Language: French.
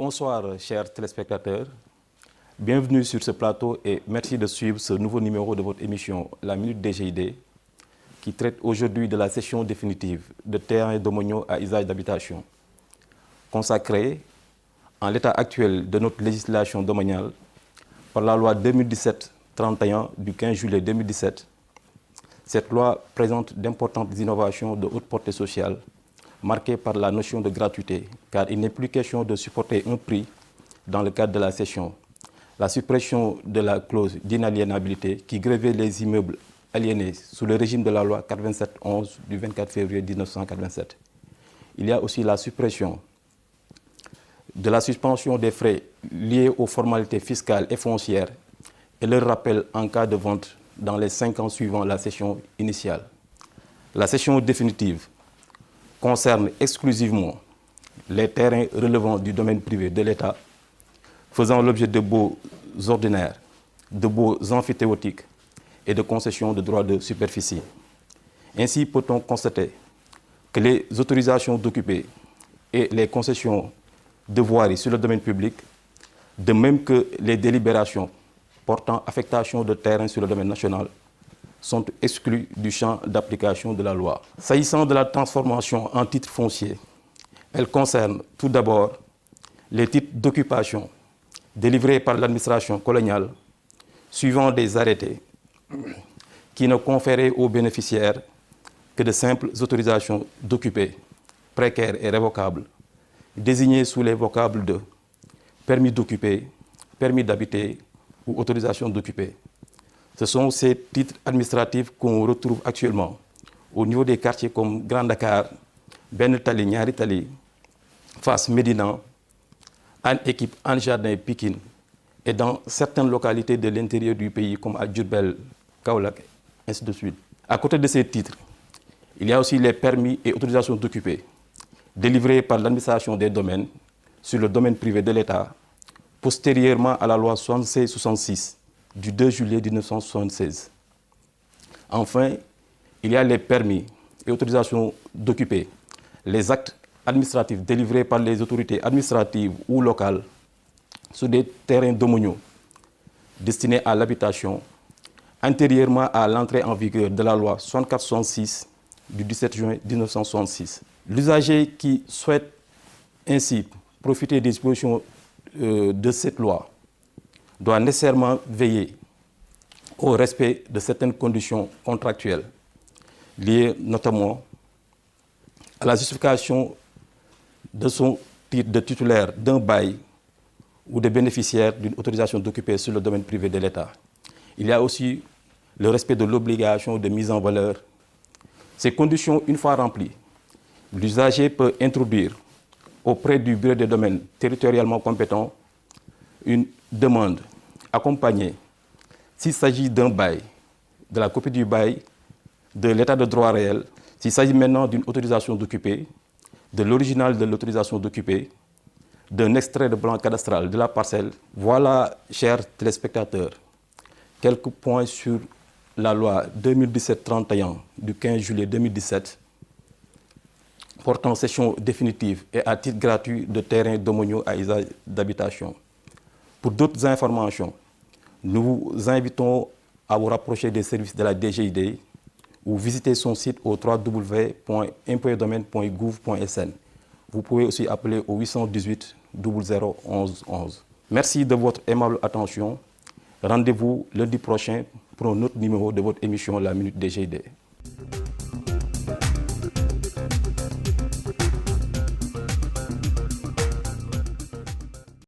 Bonsoir, chers téléspectateurs. Bienvenue sur ce plateau et merci de suivre ce nouveau numéro de votre émission La Minute DGID qui traite aujourd'hui de la cession définitive de terrains domaniaux à usage d'habitation. Consacrée en l'état actuel de notre législation domaniale par la loi 2017-31 du 15 juillet 2017, cette loi présente d'importantes innovations de haute portée sociale marquées par la notion de gratuité, car il n'est plus question de supporter un prix dans le cadre de la cession. La suppression de la clause d'inaliénabilité qui grevait les immeubles aliénés sous le régime de la loi 87-11 du 24 février 1987. Il y a aussi la suppression de la suspension des frais liés aux formalités fiscales et foncières et leur rappel en cas de vente dans les 5 ans suivant la cession initiale. La cession définitive concerne exclusivement les terrains relevant du domaine privé de l'État, faisant l'objet de baux ordinaires, de baux emphytéotiques et de concessions de droits de superficie. Ainsi peut-on constater que les autorisations d'occuper et les concessions de voirie sur le domaine public, de même que les délibérations portant affectation de terrains sur le domaine national, sont exclus du champ d'application de la loi. S'agissant de la transformation en titre foncier, elle concerne tout d'abord les titres d'occupation délivrés par l'administration coloniale suivant des arrêtés qui ne conféraient aux bénéficiaires que de simples autorisations d'occuper, précaires et révocables, désignées sous les vocables de permis d'occuper, permis d'habiter ou autorisation d'occuper. Ce sont ces titres administratifs qu'on retrouve actuellement au niveau des quartiers comme Grand Dakar, Ben Tali, Niari Tali, Fass Médina, Hann Équipe, Hann Jardin, Pikine et dans certaines localités de l'intérieur du pays comme à Diourbel, Kaolack, ainsi de suite. À côté de ces titres, il y a aussi les permis et autorisations d'occuper délivrés par l'administration des domaines sur le domaine privé de l'État postérieurement à la loi 76-66 du 2 juillet 1976. Enfin, il y a les permis et autorisations d'occuper, les actes administratifs délivrés par les autorités administratives ou locales sur des terrains domaniaux destinés à l'habitation antérieurement à l'entrée en vigueur de la loi 64-66 du 17 juin 1966. L'usager qui souhaite ainsi profiter des dispositions de cette loi doit nécessairement veiller au respect de certaines conditions contractuelles liées notamment à la justification de son titre de titulaire d'un bail ou de bénéficiaire d'une autorisation d'occuper sur le domaine privé de l'État. Il y a aussi le respect de l'obligation de mise en valeur. Ces conditions, une fois remplies, l'usager peut introduire auprès du bureau des domaines territorialement compétent une demande accompagnée, s'il s'agit d'un bail, de la copie du bail, de l'état de droit réel, s'il s'agit maintenant d'une autorisation d'occuper, de l'original de l'autorisation d'occuper, d'un extrait de plan cadastral de la parcelle. Voilà, chers téléspectateurs, quelques points sur la loi 2017-31 du 15 juillet 2017 portant cession définitive et à titre gratuit de terrains domaniaux à usage d'habitation. Pour d'autres informations, nous vous invitons à vous rapprocher des services de la DGID ou visiter son site au www.impôts-et-domaines.gouv.sn. Vous pouvez aussi appeler au 818 00 11 11. Merci de votre aimable attention. Rendez-vous lundi prochain pour un autre numéro de votre émission La Minute DGID.